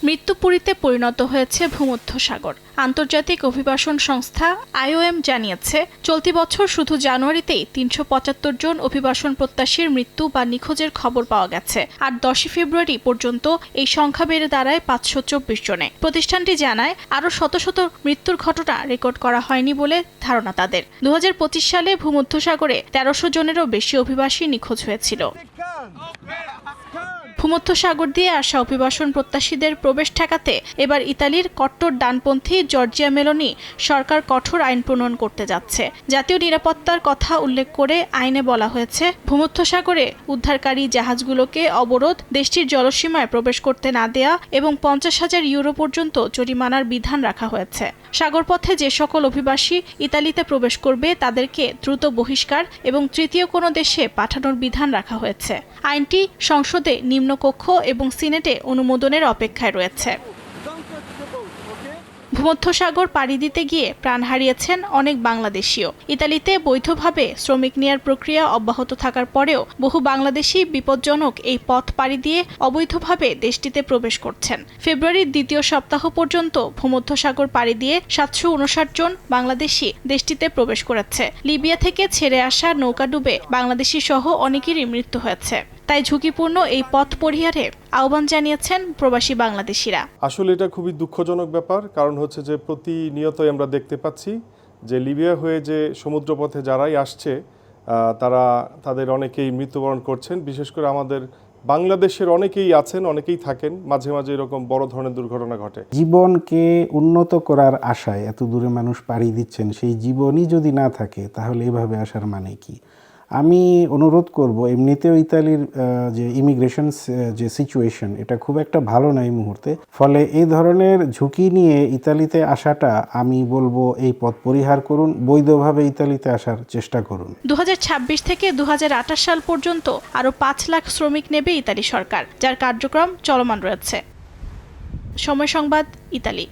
মৃত্যুপুরীতে পরিণত হয়েছে ভূমধ্যসাগর। আন্তর্জাতিক অভিবাসন সংস্থা IOM জানিয়েছে, চলতি বছর শুধু জানুয়ারিতেই ৩৭৫ জন অভিবাসন প্রত্যাশীর মৃত্যু বা নিখোঁজের খবর পাওয়া গেছে। আর ১০ ফেব্রুয়ারি পর্যন্ত এই সংখ্যা বেড়ে দাঁড়ায় ৫২৪ জনে। প্রতিষ্ঠানটি জানায়, আরও শত শত মৃত্যুর ঘটনা রেকর্ড করা হয়নি বলে ধারণা তাদের। ২০২৫ সালে ভূমধ্যসাগরে ১৩০০ জনেরও বেশি অভিবাসী নিখোঁজ হয়েছিল। ভূমধ্যসাগর দিয়ে আসা অভিবাসন প্রত্যাশীদের প্রবেশ ঠেকাতে এবার ইতালির কট্টর ডানপন্থী জর্জিয়া মেলোনি সরকার কঠোর আইন প্রণয়ন করতে যাচ্ছে। জাতীয় নিরাপত্তার কথা উল্লেখ করে আইনে বলা হয়েছে, ভূমধ্যসাগরে উদ্ধারকারী জাহাজগুলোকে অবরোধ, দেশটির জলসীমায় প্রবেশ করতে না দেয়া এবং ৫০,০০০ ইউরো পর্যন্ত জরিমানার বিধান রাখা হয়েছে। সাগরপথে যে সকল অভিবাসী ইতালিতে প্রবেশ করবে তাদেরকে দ্রুত বহিষ্কার এবং তৃতীয় কোনো দেশে পাঠানোর বিধান রাখা হয়েছে। আইনটি সংসদে নিম্নকক্ষ এবং সিনেটে অনুমোদনের অপেক্ষায় রয়েছে। ভূমধ্যসাগর পাড়ি দিতে গিয়ে প্রাণ হারিয়েছেন অনেক বাংলাদেশীও। ইতালিতে বৈধভাবে শ্রমিক নেয়ার প্রক্রিয়া অব্যাহত থাকার পরেও বহু বাংলাদেশি বিপজ্জনক এই পথ পাড়ি দিয়ে অবৈধভাবে দেশটিতে প্রবেশ করছেন। ফেব্রুয়ারির দ্বিতীয় সপ্তাহ পর্যন্ত ভূমধ্যসাগর পাড়ি দিয়ে ৭৫৯ জন বাংলাদেশি দেশটিতে প্রবেশ করেছে। লিবিয়া থেকে ছেড়ে আসা নৌকা ডুবে বাংলাদেশি সহ অনেকেরই মৃত্যু হয়েছে। তাই ঝুঁকিপূর্ণ এই পথ পরিহারে আহ্বান জানিয়েছেন প্রবাসী বাংলাদেশিরা। আসলে এটা খুবই দুঃখজনক ব্যাপার, কারণ হচ্ছে যে প্রতিনিয়তই আমরা দেখতে পাচ্ছি যে লিবিয়া হয়ে যে সমুদ্রপথে যারাই আসছে তাদের অনেকেই মৃত্যুবরণ করছেন। বিশেষ করে আমাদের বাংলাদেশের অনেকেই আছেন, অনেকেই থাকেন, মাঝে মাঝে এরকম বড় ধরনের দুর্ঘটনা ঘটে। জীবনকে উন্নত করার আশায় এত দূরে মানুষ পাড়ি দিচ্ছেন, সেই জীবনই যদি না থাকে তাহলে এভাবে আসার মানে কি? আমি অনুরোধ করব, এমনিতেও ইতালির যে ইমিগ্রেশন যে সিচুয়েশন, এটা খুব একটা ভালো না এই মুহূর্তে। ফলে এই ধরনের ঝুঁকি নিয়ে ইতালিতে আসাটা, আমি বলবো এই পথ পরিহার করুন, বৈধভাবে ইতালিতে আসার চেষ্টা করুন। ২০২৬ থেকে ২০২৮ সাল পর্যন্ত আরও ৫ লাখ শ্রমিক নেবে ইতালি সরকার, যার কার্যক্রম চলমান রয়েছে। সময় সংবাদ, ইতালি।